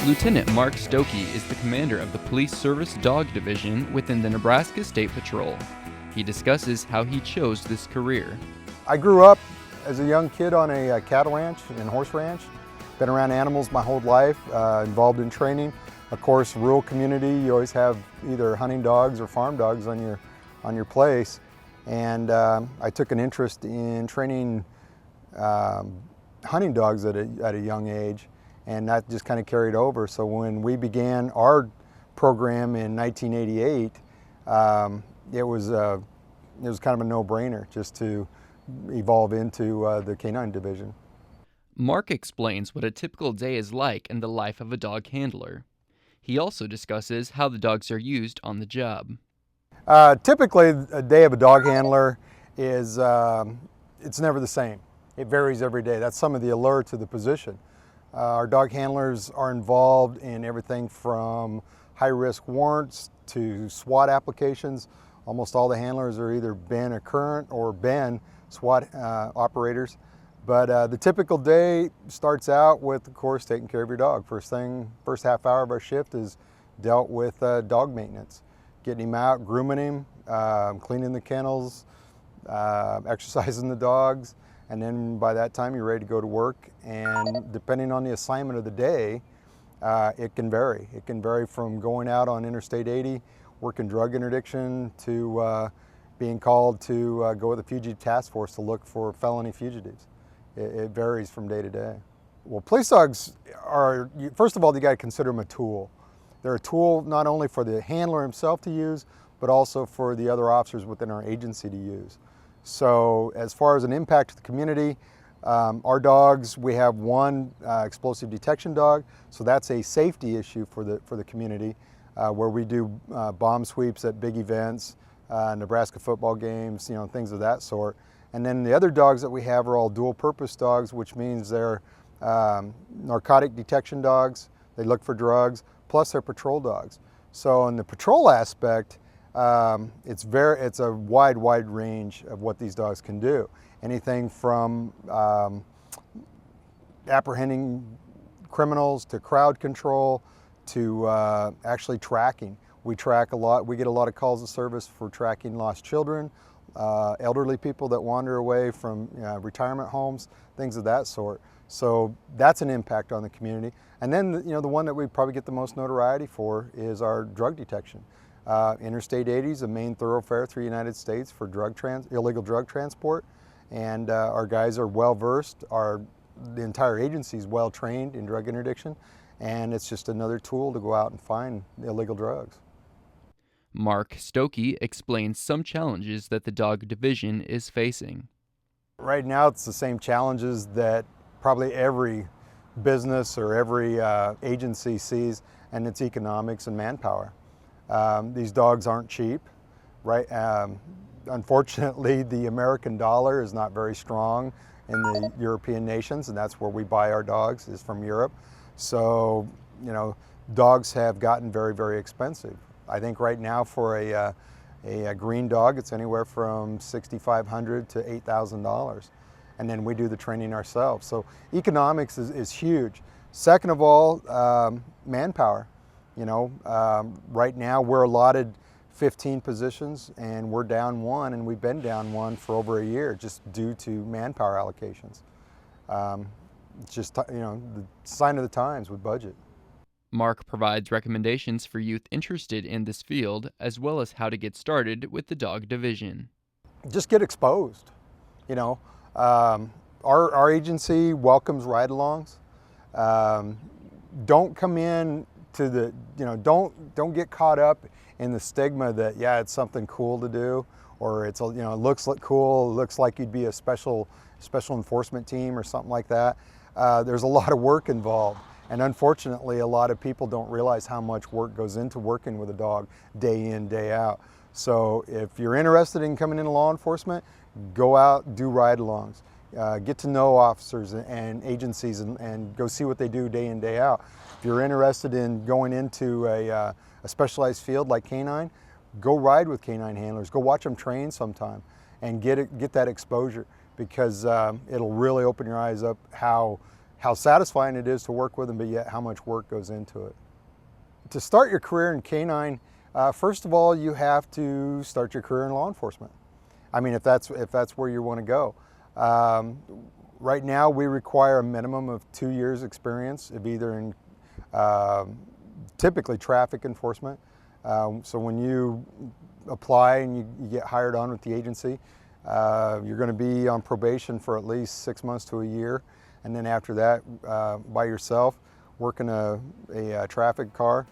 Lieutenant Mark Stokey is the commander of the Police Service Dog Division within the Nebraska State Patrol. He discusses how he chose this career. I grew up as a young kid on a cattle ranch and horse ranch. Been around animals my whole life, involved in training. Of course, rural community, you always have either hunting dogs or farm dogs on your place. And I took an interest in training hunting dogs at a young age, and that just kind of carried over. So when we began our program in 1988, it was kind of a no-brainer just to evolve into the Canine division. Mark explains what a typical day is like in the life of a dog handler. He also discusses how the dogs are used on the job. Typically, a day of a dog handler is, it's never the same. It varies every day. That's some of the allure to the position. Our dog handlers are involved in everything from high-risk warrants to SWAT applications. Almost all the handlers are either been a current or been SWAT operators. But the typical day starts out with, of course, taking care of your dog. First half hour of our shift is dealt with dog maintenance. Getting him out, grooming him, cleaning the kennels, exercising the dogs, and then by that time you're ready to go to work. And depending on the assignment of the day, it can vary. It can vary from going out on Interstate 80, working drug interdiction, to being called to go with the fugitive task force to look for felony fugitives. It varies from day to day. Well, police dogs are, first of all, you got to consider them a tool. They're a tool not only for the handler himself to use, but also for the other officers within our agency to use. So as far as an impact to the community, our dogs, we have one explosive detection dog, so that's a safety issue for the community, where we do bomb sweeps at big events, Nebraska football games, things of that sort. And then the other dogs that we have are all dual purpose dogs, which means they're narcotic detection dogs. They look for drugs, plus they're patrol dogs. So in the patrol aspect, it's a wide range of what these dogs can do. Anything from apprehending criminals to crowd control to actually tracking. We track a lot. We get a lot of calls of service for tracking lost children, elderly people that wander away from retirement homes, things of that sort. So that's an impact on the community. And then the one that we probably get the most notoriety for is our drug detection. Interstate 80 is a main thoroughfare through the United States for illegal drug transport, and our guys are well versed. The entire agency is well trained in drug interdiction, and it's just another tool to go out and find illegal drugs. Mark Stokey explains some challenges that the dog division is facing. Right now it's the same challenges that probably every business or every agency sees, and it's economics and manpower. These dogs aren't cheap, right? Unfortunately, the American dollar is not very strong in the European nations, and that's where we buy our dogs, is from Europe. So, dogs have gotten very expensive. I think right now for a green dog, it's anywhere from $6,500 to $8,000. And then we do the training ourselves. So economics is huge. Second of all, manpower. Right now we're allotted 15 positions and we're down one, and we've been down one for over a year just due to manpower allocations. It's just, the sign of the times with budget. Mark provides recommendations for youth interested in this field, as well as how to get started with the dog division. Just get exposed. Our agency welcomes ride-alongs. Don't come in to the, don't get caught up in the stigma that, it's something cool to do, or it looks cool, it looks like you'd be a special enforcement team or something like that. There's a lot of work involved. And unfortunately, a lot of people don't realize how much work goes into working with a dog day in, day out. So if you're interested in coming into law enforcement, go out, do ride-alongs. Get to know officers and agencies and go see what they do day in, day out. If you're interested in going into a specialized field like Canine, go ride with canine handlers. Go watch them train sometime and get that exposure, because it'll really open your eyes up how how satisfying it is to work with them, but yet how much work goes into it. To start your career in canine, first of all, you have to start your career in law enforcement. I mean, if that's where you want to go. Right now, we require a minimum of 2 years experience of either in typically traffic enforcement. So when you apply and you get hired on with the agency, you're going to be on probation for at least 6 months to a year. And then after that, by yourself, working a traffic car,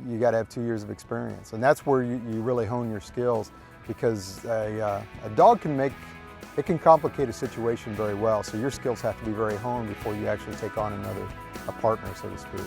you got to have 2 years of experience. And that's where you really hone your skills, because a dog can complicate a situation very well. So your skills have to be very honed before you actually take on a partner, so to speak.